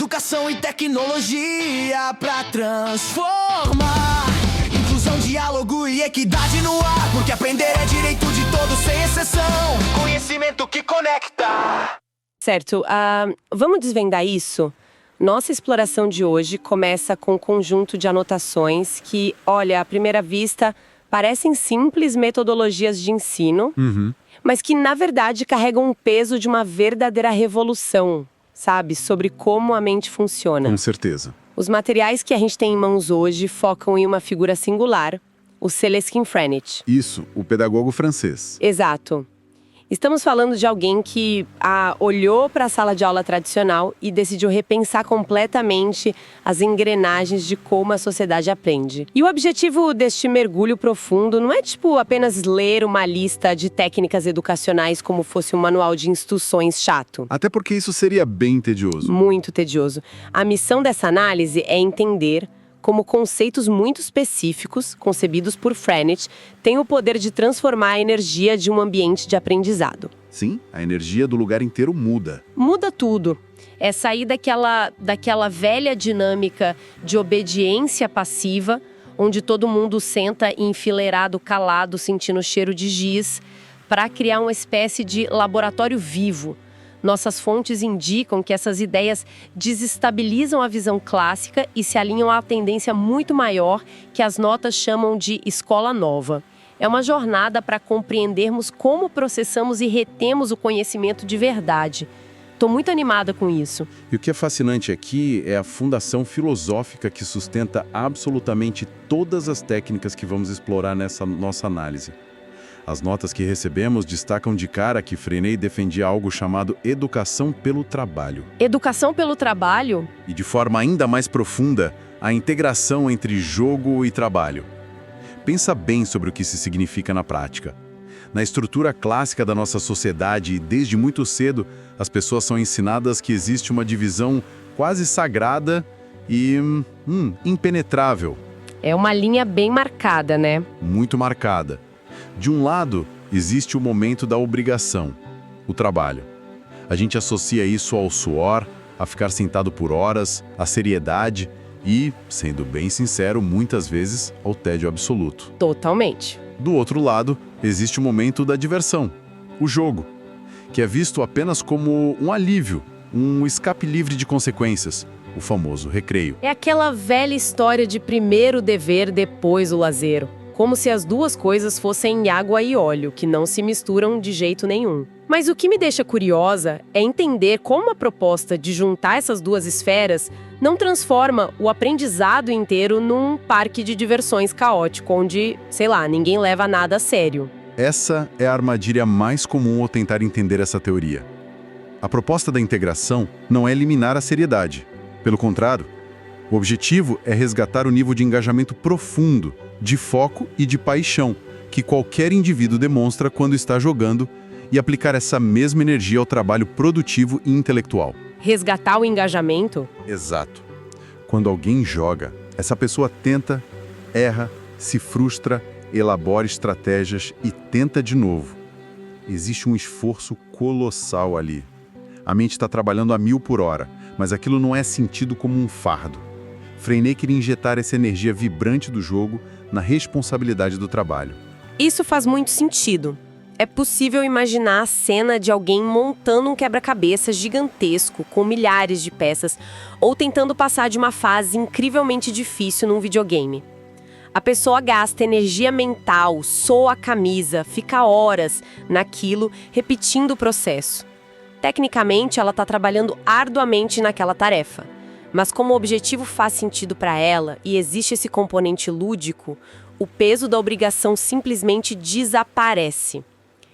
educação e tecnologia pra transformar. Inclusão, diálogo e equidade no ar, porque aprender é direito de todos sem exceção. Conhecimento que conecta. Certo, vamos desvendar isso? Nossa exploração de hoje começa com um conjunto de anotações que, olha, à primeira vista, parecem simples metodologias de ensino, mas que, na verdade, carregam o peso de uma verdadeira revolução, sabe? Sobre como a mente funciona. Com certeza. Os materiais que a gente tem em mãos hoje focam em uma figura singular, o Célestin Freinet. Isso, o pedagogo francês. Exato. Estamos falando de alguém que olhou para a sala de aula tradicional e decidiu repensar completamente as engrenagens de como a sociedade aprende. E o objetivo deste mergulho profundo não é apenas ler uma lista de técnicas educacionais como fosse um manual de instruções chato. Até porque isso seria bem tedioso. Muito tedioso. A missão dessa análise é entender como conceitos muito específicos, concebidos por Freinet, têm o poder de transformar a energia de um ambiente de aprendizado. Sim, a energia do lugar inteiro muda. Muda tudo. É sair daquela velha dinâmica de obediência passiva, onde todo mundo senta enfileirado, calado, sentindo o cheiro de giz, para criar uma espécie de laboratório vivo. Nossas fontes indicam que essas ideias desestabilizam a visão clássica e se alinham à tendência muito maior que as notas chamam de escola nova. É uma jornada para compreendermos como processamos e retemos o conhecimento de verdade. Estou muito animada com isso. E o que é fascinante aqui é a fundação filosófica que sustenta absolutamente todas as técnicas que vamos explorar nessa nossa análise. As notas que recebemos destacam de cara que Freinet defendia algo chamado educação pelo trabalho. Educação pelo trabalho? E de forma ainda mais profunda, a integração entre jogo e trabalho. Pensa bem sobre o que isso significa na prática. Na estrutura clássica da nossa sociedade, desde muito cedo, as pessoas são ensinadas que existe uma divisão quase sagrada e impenetrável. É uma linha bem marcada, né? Muito marcada. De um lado, existe o momento da obrigação, o trabalho. A gente associa isso ao suor, a ficar sentado por horas, à seriedade e, sendo bem sincero, muitas vezes ao tédio absoluto. Totalmente. Do outro lado, existe o momento da diversão, o jogo, que é visto apenas como um alívio, um escape livre de consequências, o famoso recreio. É aquela velha história de primeiro o dever, depois o lazer. Como se as duas coisas fossem água e óleo, que não se misturam de jeito nenhum. Mas o que me deixa curiosa é entender como a proposta de juntar essas duas esferas não transforma o aprendizado inteiro num parque de diversões caótico, onde, sei lá, ninguém leva nada a sério. Essa é a armadilha mais comum ao tentar entender essa teoria. A proposta da integração não é eliminar a seriedade. Pelo contrário, o objetivo é resgatar o nível de engajamento profundo, de foco e de paixão que qualquer indivíduo demonstra quando está jogando e aplicar essa mesma energia ao trabalho produtivo e intelectual. Resgatar o engajamento? Exato. Quando alguém joga, essa pessoa tenta, erra, se frustra, elabora estratégias e tenta de novo. Existe um esforço colossal ali. A mente está trabalhando a 1000 por hora, mas aquilo não é sentido como um fardo. Freinet queria injetar essa energia vibrante do jogo na responsabilidade do trabalho. Isso faz muito sentido. É possível imaginar a cena de alguém montando um quebra-cabeça gigantesco com milhares de peças ou tentando passar de uma fase incrivelmente difícil num videogame. A pessoa gasta energia mental, soa a camisa, fica horas naquilo, repetindo o processo. Tecnicamente, ela está trabalhando arduamente naquela tarefa. Mas como o objetivo faz sentido para ela e existe esse componente lúdico, o peso da obrigação simplesmente desaparece.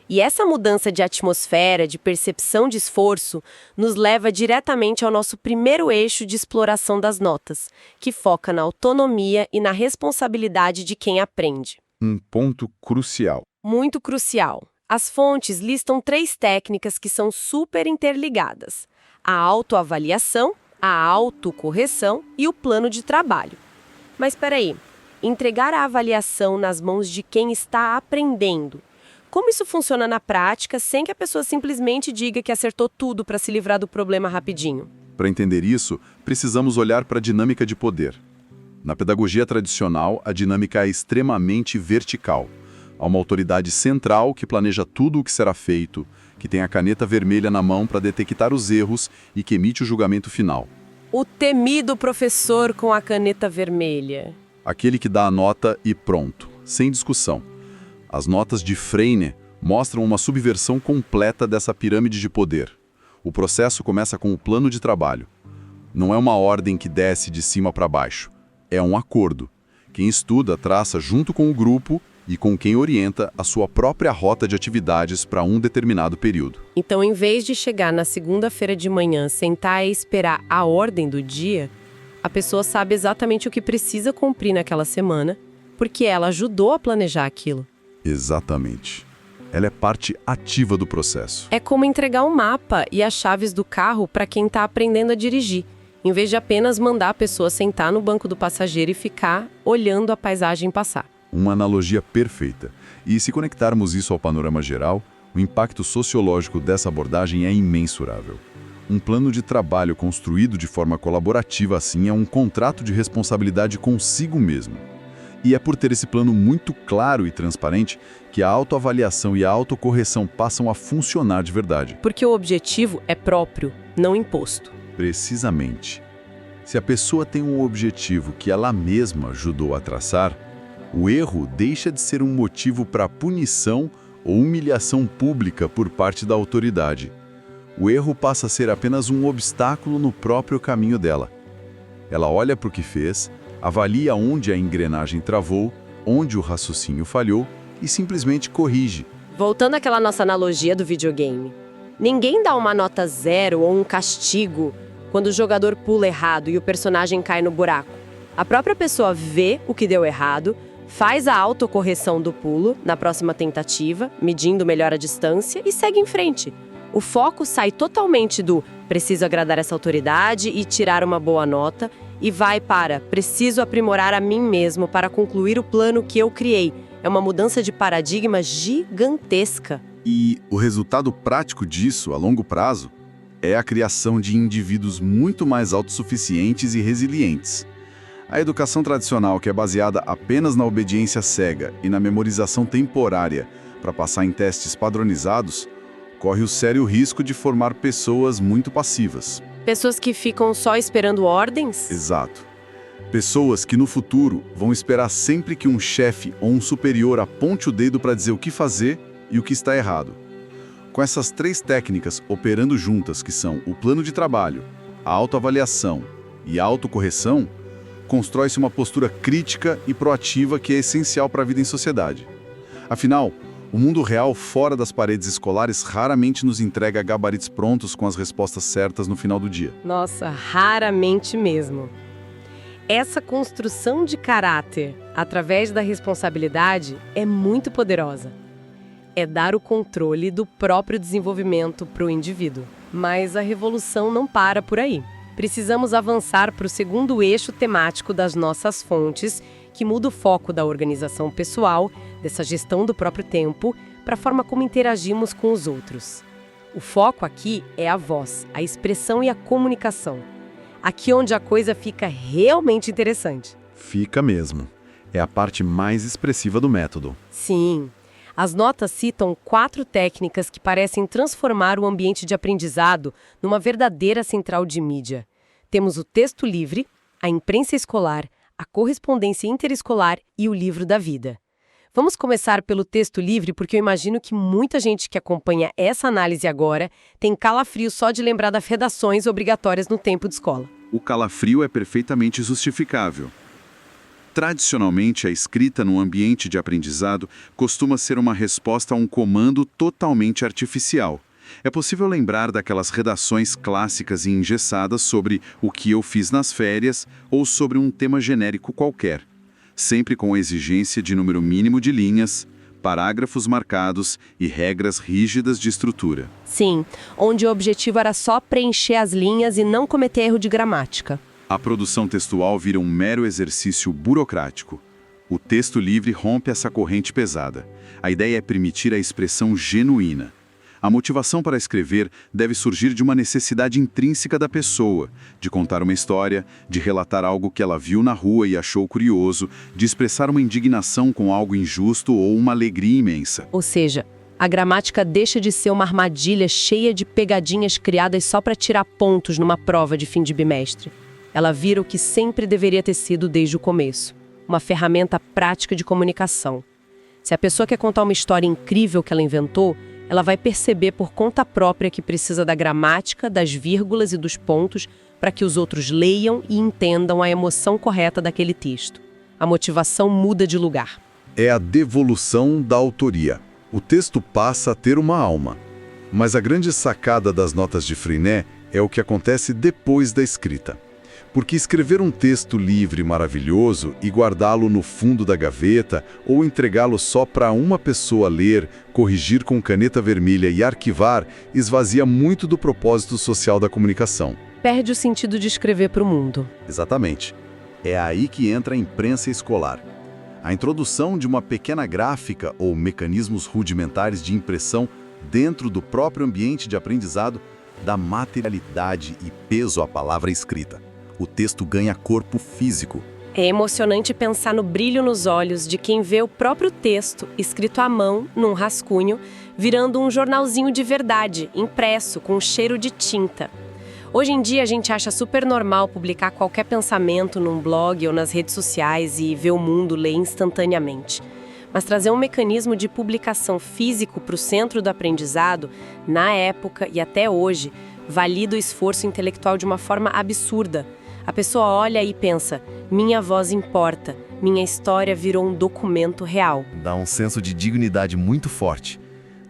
E essa mudança de atmosfera, de percepção de esforço, nos leva diretamente ao nosso primeiro eixo de exploração das notas, que foca na autonomia e na responsabilidade de quem aprende. Um ponto crucial. Muito crucial. As fontes listam 3 técnicas que são super interligadas: a autoavaliação, a autocorreção e o plano de trabalho. Mas espera aí, entregar a avaliação nas mãos de quem está aprendendo. Como isso funciona na prática sem que a pessoa simplesmente diga que acertou tudo para se livrar do problema rapidinho? Para entender isso, precisamos olhar para a dinâmica de poder. Na pedagogia tradicional, a dinâmica é extremamente vertical. Há uma autoridade central que planeja tudo o que será feito, que tem a caneta vermelha na mão para detectar os erros e que emite o julgamento final. O temido professor com a caneta vermelha. Aquele que dá a nota e pronto, sem discussão. As notas de Freire mostram uma subversão completa dessa pirâmide de poder. O processo começa com o plano de trabalho. Não é uma ordem que desce de cima para baixo. É um acordo. Quem estuda traça junto com o grupo e com quem orienta a sua própria rota de atividades para um determinado período. Então, em vez de chegar na segunda-feira de manhã, sentar e esperar a ordem do dia, a pessoa sabe exatamente o que precisa cumprir naquela semana, porque ela ajudou a planejar aquilo. Exatamente. Ela é parte ativa do processo. É como entregar um mapa e as chaves do carro para quem está aprendendo a dirigir, em vez de apenas mandar a pessoa sentar no banco do passageiro e ficar olhando a paisagem passar. Uma analogia perfeita. E se conectarmos isso ao panorama geral, o impacto sociológico dessa abordagem é imensurável. Um plano de trabalho construído de forma colaborativa assim é um contrato de responsabilidade consigo mesmo. E é por ter esse plano muito claro e transparente que a autoavaliação e a autocorreção passam a funcionar de verdade. Porque o objetivo é próprio, não imposto. Precisamente. Se a pessoa tem um objetivo que ela mesma ajudou a traçar, o erro deixa de ser um motivo para punição ou humilhação pública por parte da autoridade. O erro passa a ser apenas um obstáculo no próprio caminho dela. Ela olha para o que fez, avalia onde a engrenagem travou, onde o raciocínio falhou e simplesmente corrige. Voltando àquela nossa analogia do videogame. Ninguém dá uma nota 0 ou um castigo quando o jogador pula errado e o personagem cai no buraco. A própria pessoa vê o que deu errado, faz a autocorreção do pulo na próxima tentativa, medindo melhor a distância e segue em frente. O foco sai totalmente do preciso agradar essa autoridade e tirar uma boa nota e vai para preciso aprimorar a mim mesmo para concluir o plano que eu criei. É uma mudança de paradigma gigantesca. E o resultado prático disso, a longo prazo, é a criação de indivíduos muito mais autossuficientes e resilientes. A educação tradicional, que é baseada apenas na obediência cega e na memorização temporária para passar em testes padronizados, corre o sério risco de formar pessoas muito passivas. Pessoas que ficam só esperando ordens? Exato. Pessoas que no futuro vão esperar sempre que um chefe ou um superior aponte o dedo para dizer o que fazer e o que está errado. Com essas 3 técnicas operando juntas, que são o plano de trabalho, a autoavaliação e a autocorreção, constrói-se uma postura crítica e proativa que é essencial para a vida em sociedade. Afinal, o mundo real fora das paredes escolares raramente nos entrega gabaritos prontos com as respostas certas no final do dia. Nossa, raramente mesmo. Essa construção de caráter através da responsabilidade é muito poderosa. É dar o controle do próprio desenvolvimento para o indivíduo. Mas a revolução não para por aí. Precisamos avançar para o segundo eixo temático das nossas fontes, que muda o foco da organização pessoal, dessa gestão do próprio tempo, para a forma como interagimos com os outros. O foco aqui é a voz, a expressão e a comunicação. Aqui onde a coisa fica realmente interessante. Fica mesmo. É a parte mais expressiva do método. Sim. As notas citam 4 técnicas que parecem transformar o ambiente de aprendizado numa verdadeira central de mídia. Temos o texto livre, a imprensa escolar, a correspondência interescolar e o livro da vida. Vamos começar pelo texto livre, porque eu imagino que muita gente que acompanha essa análise agora tem calafrio só de lembrar das redações obrigatórias no tempo de escola. O calafrio é perfeitamente justificável. Tradicionalmente, a escrita num ambiente de aprendizado costuma ser uma resposta a um comando totalmente artificial. É possível lembrar daquelas redações clássicas e engessadas sobre o que eu fiz nas férias ou sobre um tema genérico qualquer, sempre com a exigência de número mínimo de linhas, parágrafos marcados e regras rígidas de estrutura. Sim, onde o objetivo era só preencher as linhas e não cometer erro de gramática. A produção textual vira um mero exercício burocrático. O texto livre rompe essa corrente pesada. A ideia é permitir a expressão genuína. A motivação para escrever deve surgir de uma necessidade intrínseca da pessoa, de contar uma história, de relatar algo que ela viu na rua e achou curioso, de expressar uma indignação com algo injusto ou uma alegria imensa. Ou seja, a gramática deixa de ser uma armadilha cheia de pegadinhas criadas só para tirar pontos numa prova de fim de bimestre. Ela vira o que sempre deveria ter sido desde o começo, uma ferramenta prática de comunicação. Se a pessoa quer contar uma história incrível que ela inventou, ela vai perceber por conta própria que precisa da gramática, das vírgulas e dos pontos para que os outros leiam e entendam a emoção correta daquele texto. A motivação muda de lugar. É a devolução da autoria. O texto passa a ter uma alma. Mas a grande sacada das notas de Freinet é o que acontece depois da escrita. Porque escrever um texto livre maravilhoso e guardá-lo no fundo da gaveta ou entregá-lo só para uma pessoa ler, corrigir com caneta vermelha e arquivar, esvazia muito do propósito social da comunicação. Perde o sentido de escrever para o mundo. Exatamente. É aí que entra a imprensa escolar. A introdução de uma pequena gráfica ou mecanismos rudimentares de impressão dentro do próprio ambiente de aprendizado dá materialidade e peso à palavra escrita. O texto ganha corpo físico. É emocionante pensar no brilho nos olhos de quem vê o próprio texto, escrito à mão, num rascunho, virando um jornalzinho de verdade, impresso, com cheiro de tinta. Hoje em dia a gente acha super normal publicar qualquer pensamento num blog ou nas redes sociais e ver o mundo ler instantaneamente. Mas trazer um mecanismo de publicação físico para o centro do aprendizado, na época e até hoje, valida o esforço intelectual de uma forma absurda. A pessoa olha e pensa, minha voz importa, minha história virou um documento real. Dá um senso de dignidade muito forte.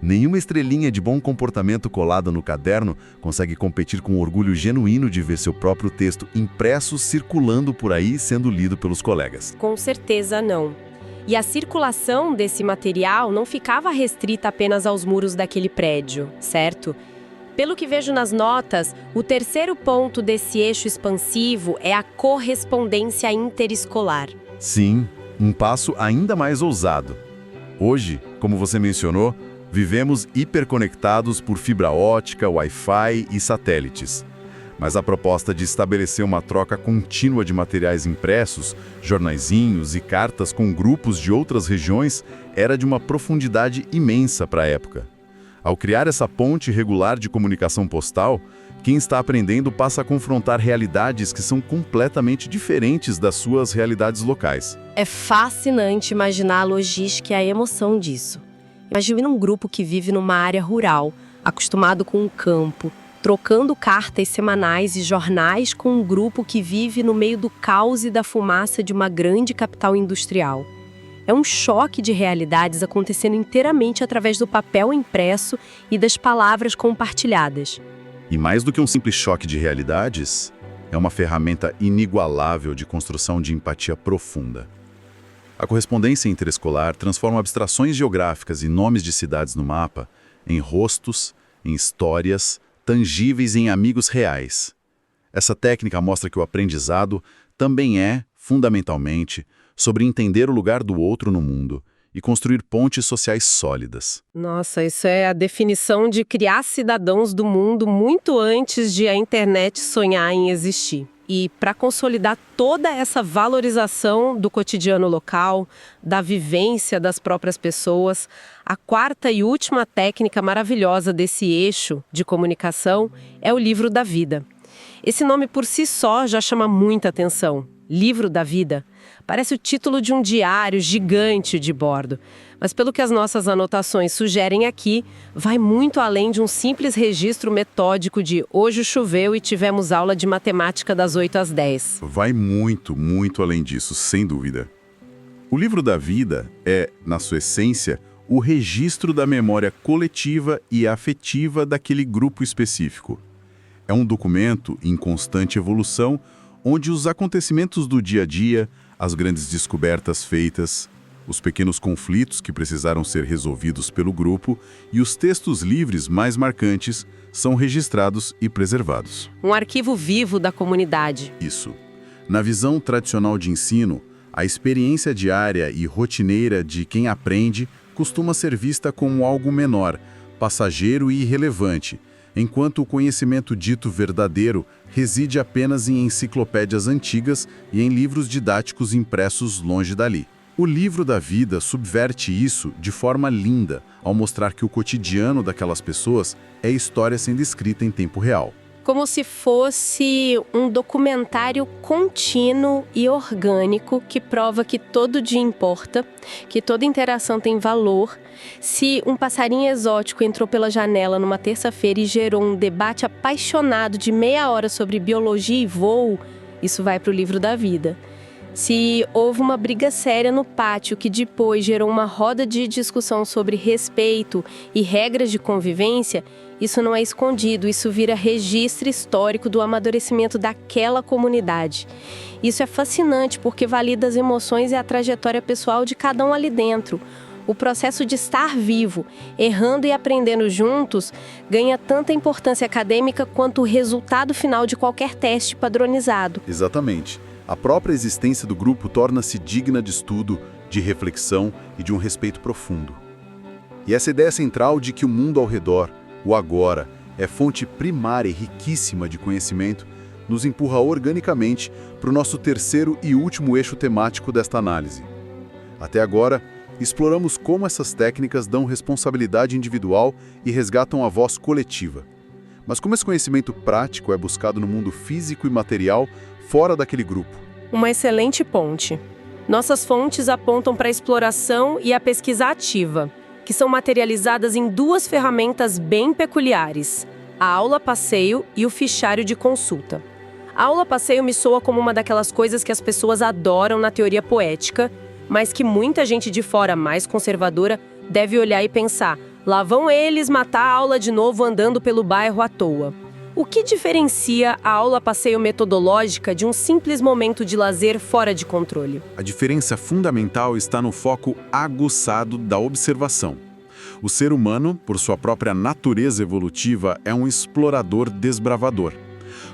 Nenhuma estrelinha de bom comportamento colada no caderno consegue competir com o orgulho genuíno de ver seu próprio texto impresso circulando por aí sendo lido pelos colegas. Com certeza não. E a circulação desse material não ficava restrita apenas aos muros daquele prédio, certo? Pelo que vejo nas notas, o terceiro ponto desse eixo expansivo é a correspondência interescolar. Sim, um passo ainda mais ousado. Hoje, como você mencionou, vivemos hiperconectados por fibra ótica, Wi-Fi e satélites. Mas a proposta de estabelecer uma troca contínua de materiais impressos, jornaizinhos e cartas com grupos de outras regiões era de uma profundidade imensa para a época. Ao criar essa ponte regular de comunicação postal, quem está aprendendo passa a confrontar realidades que são completamente diferentes das suas realidades locais. É fascinante imaginar a logística e a emoção disso. Imagina um grupo que vive numa área rural, acostumado com o campo, trocando cartas semanais e jornais com um grupo que vive no meio do caos e da fumaça de uma grande capital industrial. É um choque de realidades acontecendo inteiramente através do papel impresso e das palavras compartilhadas. E mais do que um simples choque de realidades, é uma ferramenta inigualável de construção de empatia profunda. A correspondência interescolar transforma abstrações geográficas e nomes de cidades no mapa em rostos, em histórias, tangíveis em amigos reais. Essa técnica mostra que o aprendizado também é, fundamentalmente, sobre entender o lugar do outro no mundo e construir pontes sociais sólidas. Nossa, isso é a definição de criar cidadãos do mundo muito antes de a internet sonhar em existir. E para consolidar toda essa valorização do cotidiano local, da vivência das próprias pessoas, a quarta e última técnica maravilhosa desse eixo de comunicação é o livro da vida. Esse nome por si só já chama muita atenção. Livro da vida. Parece o título de um diário gigante de bordo. Mas pelo que as nossas anotações sugerem aqui, vai muito além de um simples registro metódico de hoje choveu e tivemos aula de matemática das 8 às 10. Vai muito, muito além disso, sem dúvida. O livro da vida é, na sua essência, o registro da memória coletiva e afetiva daquele grupo específico. É um documento em constante evolução, onde os acontecimentos do dia a dia, as grandes descobertas feitas, os pequenos conflitos que precisaram ser resolvidos pelo grupo e os textos livres mais marcantes são registrados e preservados. Um arquivo vivo da comunidade. Isso. Na visão tradicional de ensino, a experiência diária e rotineira de quem aprende costuma ser vista como algo menor, passageiro e irrelevante, enquanto o conhecimento dito verdadeiro reside apenas em enciclopédias antigas e em livros didáticos impressos longe dali. O livro da vida subverte isso de forma linda, ao mostrar que o cotidiano daquelas pessoas é história sendo escrita em tempo real. Como se fosse um documentário contínuo e orgânico que prova que todo dia importa, que toda interação tem valor. Se um passarinho exótico entrou pela janela numa terça-feira e gerou um debate apaixonado de meia hora sobre biologia e voo, isso vai para o livro da vida. Se houve uma briga séria no pátio que depois gerou uma roda de discussão sobre respeito e regras de convivência, isso não é escondido, isso vira registro histórico do amadurecimento daquela comunidade. Isso é fascinante porque valida as emoções e a trajetória pessoal de cada um ali dentro. O processo de estar vivo, errando e aprendendo juntos, ganha tanta importância acadêmica quanto o resultado final de qualquer teste padronizado. Exatamente. A própria existência do grupo torna-se digna de estudo, de reflexão e de um respeito profundo. E essa ideia central de que o mundo ao redor, o agora, é fonte primária e riquíssima de conhecimento, nos empurra organicamente para o nosso terceiro e último eixo temático desta análise. Até agora, exploramos como essas técnicas dão responsabilidade individual e resgatam a voz coletiva. Mas como esse conhecimento prático é buscado no mundo físico e material fora daquele grupo? Uma excelente ponte. Nossas fontes apontam para a exploração e a pesquisa ativa, que são materializadas em duas ferramentas bem peculiares: a aula-passeio e o fichário de consulta. A aula-passeio me soa como uma daquelas coisas que as pessoas adoram na teoria poética, mas que muita gente de fora mais conservadora deve olhar e pensar: lá vão eles matar a aula de novo andando pelo bairro à toa. O que diferencia a aula-passeio metodológica de um simples momento de lazer fora de controle? A diferença fundamental está no foco aguçado da observação. O ser humano, por sua própria natureza evolutiva, é um explorador desbravador.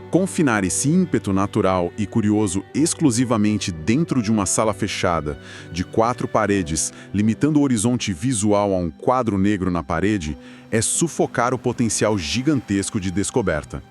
Confinar esse ímpeto natural e curioso exclusivamente dentro de uma sala fechada, de 4 paredes, limitando o horizonte visual a um quadro negro na parede, é sufocar o potencial gigantesco de descoberta.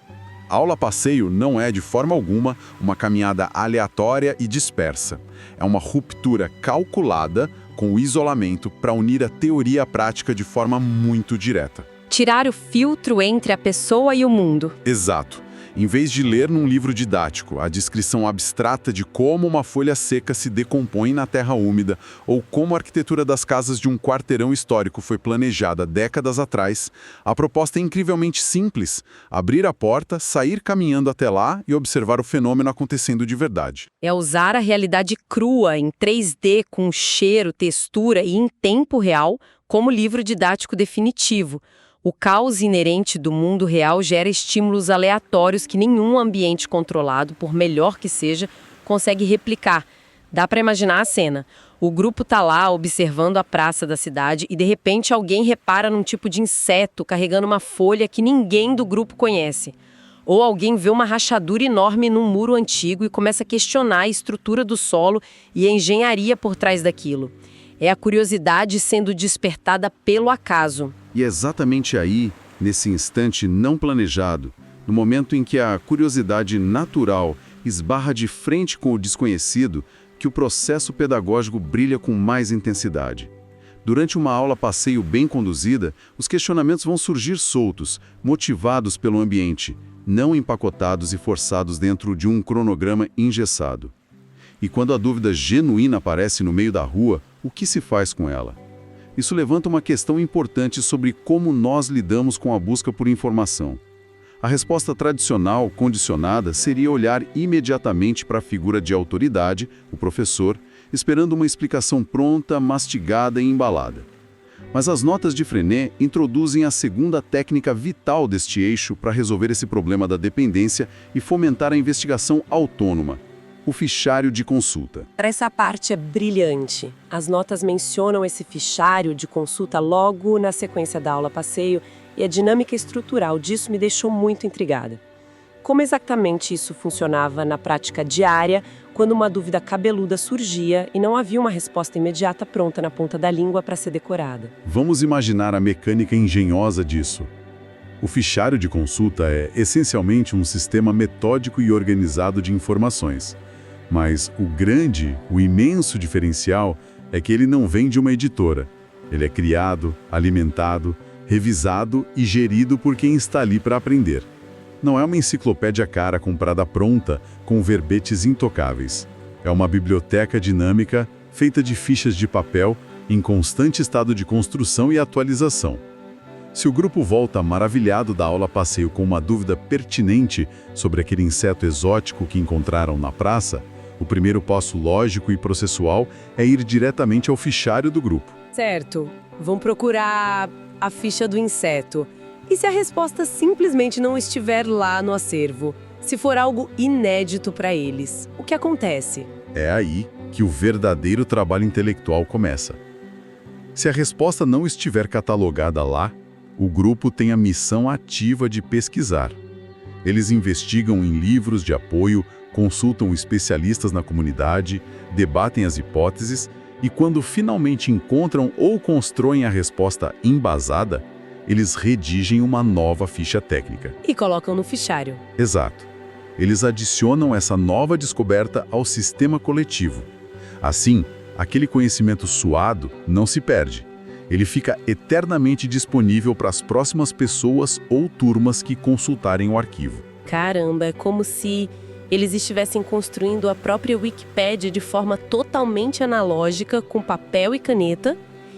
A aula-passeio não é, de forma alguma, uma caminhada aleatória e dispersa. É uma ruptura calculada com o isolamento para unir a teoria à prática de forma muito direta. Tirar o filtro entre a pessoa e o mundo. Exato. Em vez de ler num livro didático a descrição abstrata de como uma folha seca se decompõe na terra úmida ou como a arquitetura das casas de um quarteirão histórico foi planejada décadas atrás, a proposta é incrivelmente simples: abrir a porta, sair caminhando até lá e observar o fenômeno acontecendo de verdade. É usar a realidade crua, em 3D, com cheiro, textura e em tempo real, como livro didático definitivo. O caos inerente do mundo real gera estímulos aleatórios que nenhum ambiente controlado, por melhor que seja, consegue replicar. Dá para imaginar a cena. O grupo tá lá observando a praça da cidade e de repente alguém repara num tipo de inseto carregando uma folha que ninguém do grupo conhece. Ou alguém vê uma rachadura enorme num muro antigo e começa a questionar a estrutura do solo e a engenharia por trás daquilo. É a curiosidade sendo despertada pelo acaso. E é exatamente aí, nesse instante não planejado, no momento em que a curiosidade natural esbarra de frente com o desconhecido, que o processo pedagógico brilha com mais intensidade. Durante uma aula-passeio bem conduzida, os questionamentos vão surgir soltos, motivados pelo ambiente, não empacotados e forçados dentro de um cronograma engessado. E quando a dúvida genuína aparece no meio da rua, o que se faz com ela? Isso levanta uma questão importante sobre como nós lidamos com a busca por informação. A resposta tradicional, condicionada, seria olhar imediatamente para a figura de autoridade, o professor, esperando uma explicação pronta, mastigada e embalada. Mas as notas de Freinet introduzem a segunda técnica vital deste eixo para resolver esse problema da dependência e fomentar a investigação autônoma: o fichário de consulta. Essa parte é brilhante. As notas mencionam esse fichário de consulta logo na sequência da aula-passeio e a dinâmica estrutural disso me deixou muito intrigada. como exatamente isso funcionava na prática diária, quando uma dúvida cabeluda surgia e não havia uma resposta imediata pronta na ponta da língua para ser decorada. Vamos imaginar a mecânica engenhosa disso. O fichário de consulta é, essencialmente, um sistema metódico e organizado de informações. Mas o imenso diferencial é que ele não vem de uma editora. Ele é criado, alimentado, revisado e gerido por quem está ali para aprender. Não é uma enciclopédia cara comprada pronta, com verbetes intocáveis. É uma biblioteca dinâmica, feita de fichas de papel, em constante estado de construção e atualização. Se o grupo volta maravilhado da aula passeio com uma dúvida pertinente sobre aquele inseto exótico que encontraram na praça, o primeiro passo lógico e processual é ir diretamente ao fichário do grupo. Certo, vão procurar a ficha do inseto. E se a resposta simplesmente não estiver lá no acervo? Se for algo inédito para eles, o que acontece? É aí que o verdadeiro trabalho intelectual começa. Se a resposta não estiver catalogada lá, o grupo tem a missão ativa de pesquisar. Eles investigam em livros de apoio, consultam especialistas na comunidade, debatem as hipóteses e, quando finalmente encontram ou constroem a resposta embasada, eles redigem uma nova ficha técnica. E colocam no fichário. Exato. Eles adicionam essa nova descoberta ao sistema coletivo. Assim, aquele conhecimento suado não se perde. Ele fica eternamente disponível para as próximas pessoas ou turmas que consultarem o arquivo. Caramba, é como se eles estivessem construindo a própria Wikipédia de forma totalmente analógica, com papel e caneta,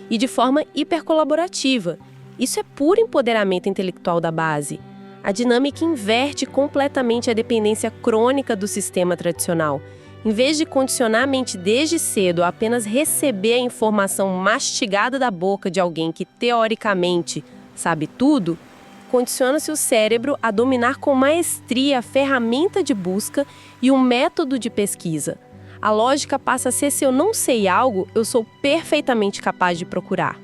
e de forma hipercolaborativa. Isso é puro empoderamento intelectual da base. A dinâmica inverte completamente a dependência crônica do sistema tradicional. Em vez de condicionar a mente desde cedo a apenas receber a informação mastigada da boca de alguém que, teoricamente, sabe tudo, condiciona-se o cérebro a dominar com maestria a ferramenta de busca e um método de pesquisa. A lógica passa a ser: se eu não sei algo, eu sou perfeitamente capaz de procurar.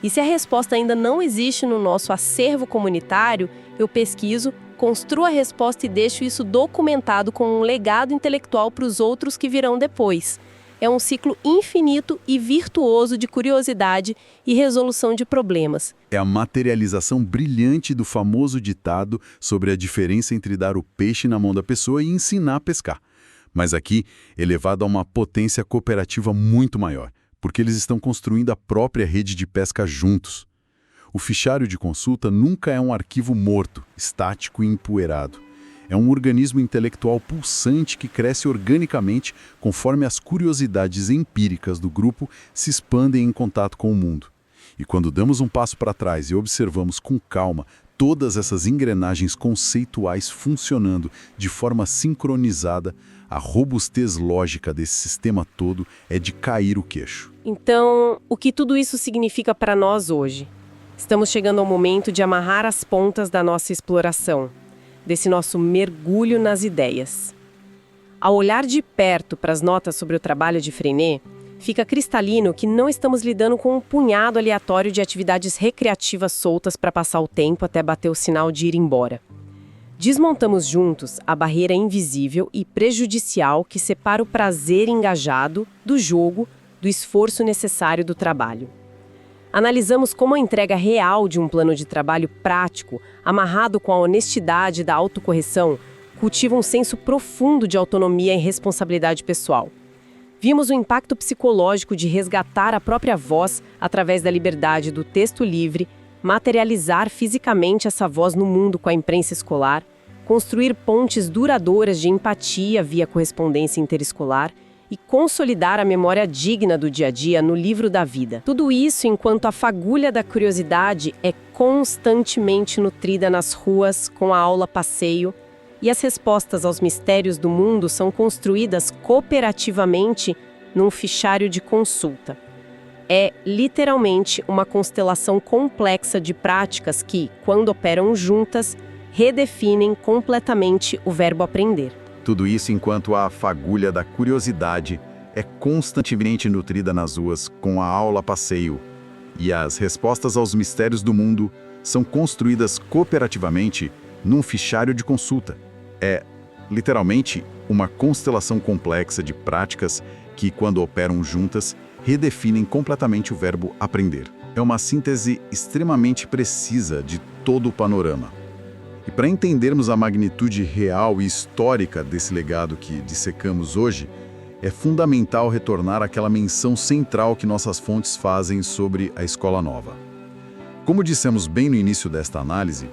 E se a resposta ainda não existe no nosso acervo comunitário, eu pesquiso, construo a resposta e deixo isso documentado como um legado intelectual para os outros que virão depois. É um ciclo infinito e virtuoso de curiosidade e resolução de problemas. É a materialização brilhante do famoso ditado sobre a diferença entre dar o peixe na mão da pessoa e ensinar a pescar. Mas aqui, elevado a uma potência cooperativa muito maior, porque eles estão construindo a própria rede de pesca juntos. O fichário de consulta nunca é um arquivo morto, estático e empoeirado. É um organismo intelectual pulsante que cresce organicamente conforme as curiosidades empíricas do grupo se expandem em contato com o mundo. E quando damos um passo para trás e observamos com calma todas essas engrenagens conceituais funcionando de forma sincronizada, a robustez lógica desse sistema todo é de cair o queixo. Então, o que tudo isso significa para nós hoje? Estamos chegando ao momento de amarrar as pontas da nossa exploração, desse nosso mergulho nas ideias. Ao olhar de perto para as notas sobre o trabalho de Freinet, fica cristalino que não estamos lidando com um punhado aleatório de atividades recreativas soltas para passar o tempo até bater o sinal de ir embora. Desmontamos juntos a barreira invisível e prejudicial que separa o prazer engajado do jogo do esforço necessário do trabalho. Analisamos como a entrega real de um plano de trabalho prático, amarrado com a honestidade da autocorreção, cultiva um senso profundo de autonomia e responsabilidade pessoal. Vimos o impacto psicológico de resgatar a própria voz através da liberdade do texto livre, materializar fisicamente essa voz no mundo com a imprensa escolar, construir pontes duradouras de empatia via correspondência interescolar e consolidar a memória digna do dia a dia no livro da vida. Tudo isso enquanto a fagulha da curiosidade é constantemente nutrida nas ruas com a aula passeio e as respostas aos mistérios do mundo são construídas cooperativamente num fichário de consulta. É literalmente uma constelação complexa de práticas que, quando operam juntas, redefinem completamente o verbo aprender. Tudo isso enquanto a fagulha da curiosidade é constantemente nutrida nas ruas com a aula passeio e as respostas aos mistérios do mundo são construídas cooperativamente num fichário de consulta. É, literalmente, uma constelação complexa de práticas que, quando operam juntas, redefinem completamente o verbo aprender. É uma síntese extremamente precisa de todo o panorama. E para entendermos a magnitude real e histórica desse legado que dissecamos hoje, é fundamental retornar àquela menção central que nossas fontes fazem sobre a Escola Nova. Como dissemos bem no início desta análise,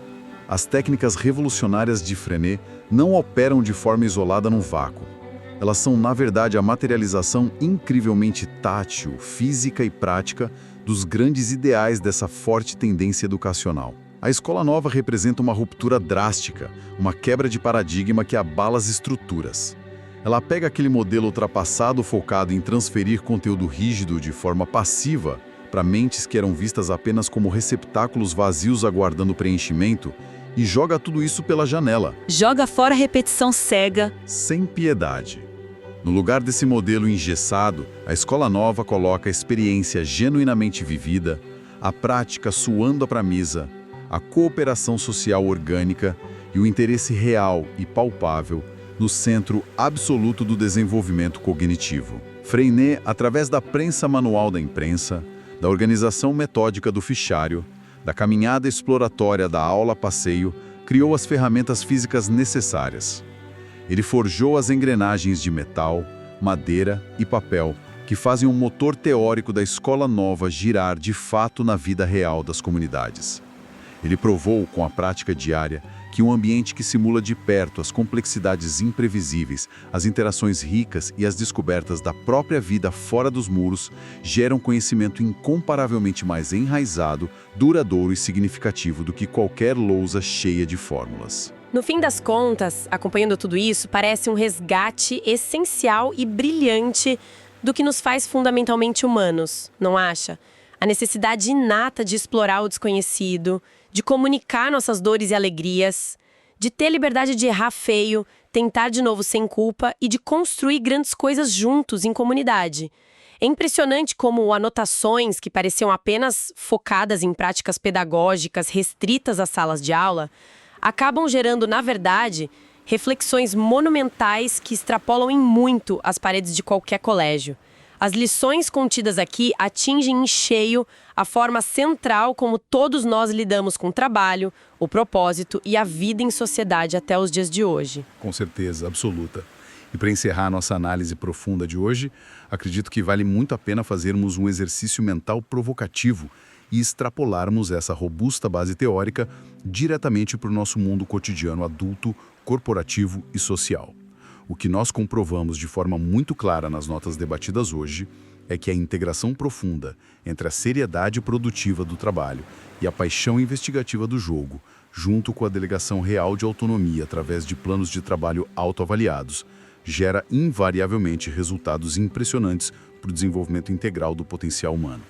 as técnicas revolucionárias de Freinet não operam de forma isolada num vácuo. Elas são, na verdade, a materialização incrivelmente tátil, física e prática dos grandes ideais dessa forte tendência educacional. A Escola Nova representa uma ruptura drástica, uma quebra de paradigma que abala as estruturas. Ela pega aquele modelo ultrapassado focado em transferir conteúdo rígido de forma passiva para mentes que eram vistas apenas como receptáculos vazios aguardando preenchimento e joga tudo isso pela janela. Joga fora a repetição cega. Sem piedade. No lugar desse modelo engessado, a Escola Nova coloca a experiência genuinamente vivida, a prática suando a camisa, a cooperação social orgânica e o interesse real e palpável no centro absoluto do desenvolvimento cognitivo. Freinet, através da prensa manual da imprensa, da organização metódica do fichário, da caminhada exploratória da aula-passeio, criou as ferramentas físicas necessárias. Ele forjou as engrenagens de metal, madeira e papel que fazem um motor teórico da Escola Nova girar de fato na vida real das comunidades. Ele provou, com a prática diária, que um ambiente que simula de perto as complexidades imprevisíveis, as interações ricas e as descobertas da própria vida fora dos muros geram conhecimento incomparavelmente mais enraizado, duradouro e significativo do que qualquer lousa cheia de fórmulas. No fim das contas, acompanhando tudo isso, parece um resgate essencial e brilhante do que nos faz fundamentalmente humanos, não acha? A necessidade inata de explorar o desconhecido, de comunicar nossas dores e alegrias, de ter liberdade de errar feio, tentar de novo sem culpa e de construir grandes coisas juntos em comunidade. É impressionante como anotações que pareciam apenas focadas em práticas pedagógicas restritas às salas de aula acabam gerando, na verdade, reflexões monumentais que extrapolam em muito as paredes de qualquer colégio. As lições contidas aqui atingem em cheio a forma central como todos nós lidamos com o trabalho, o propósito e a vida em sociedade até os dias de hoje. Com certeza, absoluta. E para encerrar nossa análise profunda de hoje, acredito que vale muito a pena fazermos um exercício mental provocativo e extrapolarmos essa robusta base teórica diretamente para o nosso mundo cotidiano adulto, corporativo e social. O que nós comprovamos de forma muito clara nas notas debatidas hoje é que a integração profunda entre a seriedade produtiva do trabalho e a paixão investigativa do jogo, junto com a delegação real de autonomia através de planos de trabalho autoavaliados, gera invariavelmente resultados impressionantes para o desenvolvimento integral do potencial humano.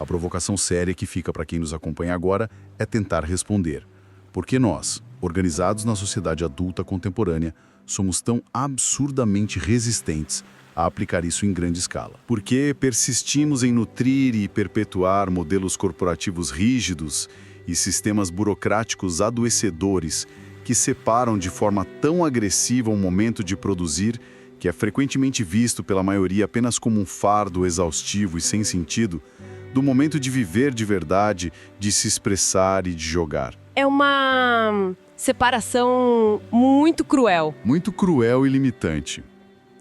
A provocação séria que fica para quem nos acompanha agora é tentar responder: por que nós, organizados na sociedade adulta contemporânea, somos tão absurdamente resistentes a aplicar isso em grande escala? Por que persistimos em nutrir e perpetuar modelos corporativos rígidos e sistemas burocráticos adoecedores que separam de forma tão agressiva o momento de produzir, que é frequentemente visto pela maioria apenas como um fardo exaustivo e sem sentido, do momento de viver de verdade, de se expressar e de jogar? É uma separação muito cruel. Muito cruel e limitante.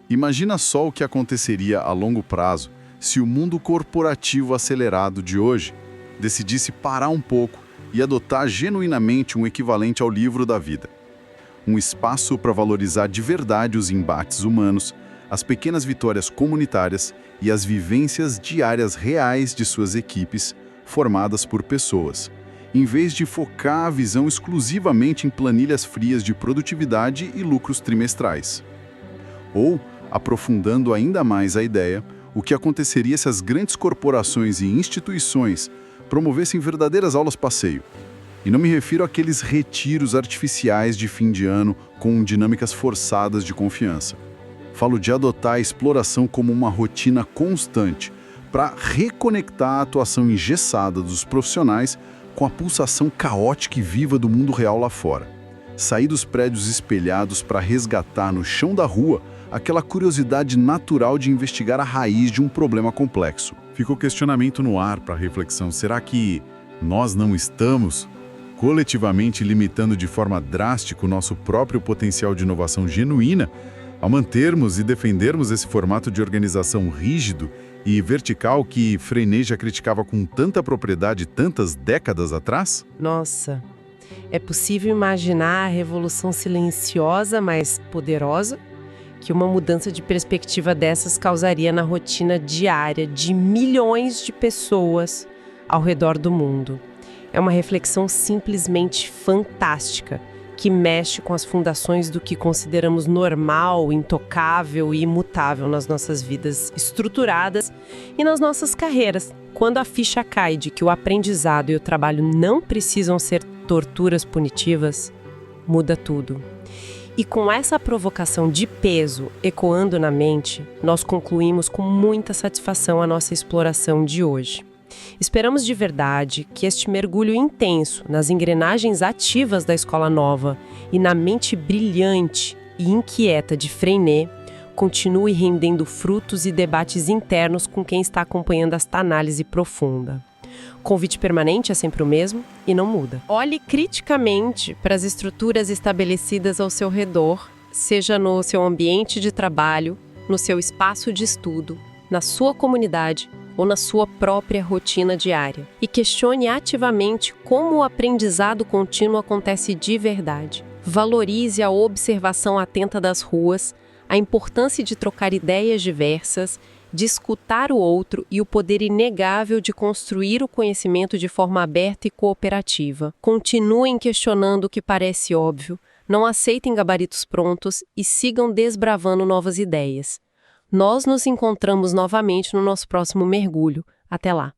Imagina só o que aconteceria a longo prazo se o mundo corporativo acelerado de hoje decidisse parar um pouco e adotar genuinamente um equivalente ao livro da vida. Um espaço para valorizar de verdade os embates humanos, as pequenas vitórias comunitárias e as vivências diárias reais de suas equipes, formadas por pessoas, em vez de focar a visão exclusivamente em planilhas frias de produtividade e lucros trimestrais. Ou, aprofundando ainda mais a ideia, o que aconteceria se as grandes corporações e instituições promovessem verdadeiras aulas-passeio. E não me refiro àqueles retiros artificiais de fim de ano com dinâmicas forçadas de confiança. Falo de adotar a exploração como uma rotina constante para reconectar a atuação engessada dos profissionais com a pulsação caótica e viva do mundo real lá fora. Sair dos prédios espelhados para resgatar no chão da rua aquela curiosidade natural de investigar a raiz de um problema complexo. Ficou questionamento no ar para reflexão. Será que nós não estamos coletivamente limitando de forma drástica o nosso próprio potencial de inovação genuína ao mantermos e defendermos esse formato de organização rígido e vertical que Freinet já criticava com tanta propriedade tantas décadas atrás? Nossa, é possível imaginar a revolução silenciosa, mas poderosa, que uma mudança de perspectiva dessas causaria na rotina diária de milhões de pessoas ao redor do mundo. É uma reflexão simplesmente fantástica, que mexe com as fundações do que consideramos normal, intocável e imutável nas nossas vidas estruturadas e nas nossas carreiras. Quando a ficha cai de que o aprendizado e o trabalho não precisam ser torturas punitivas, muda tudo. E com essa provocação de peso ecoando na mente, nós concluímos com muita satisfação a nossa exploração de hoje. Esperamos de verdade que este mergulho intenso nas engrenagens ativas da Escola Nova e na mente brilhante e inquieta de Freinet continue rendendo frutos e debates internos com quem está acompanhando esta análise profunda. O convite permanente é sempre o mesmo e não muda. Olhe criticamente para as estruturas estabelecidas ao seu redor, seja no seu ambiente de trabalho, no seu espaço de estudo, na sua comunidade ou na sua própria rotina diária. E questione ativamente como o aprendizado contínuo acontece de verdade. Valorize a observação atenta das ruas, a importância de trocar ideias diversas, de escutar o outro e o poder inegável de construir o conhecimento de forma aberta e cooperativa. Continuem questionando o que parece óbvio, não aceitem gabaritos prontos e sigam desbravando novas ideias. Nós nos encontramos novamente no nosso próximo mergulho. Até lá!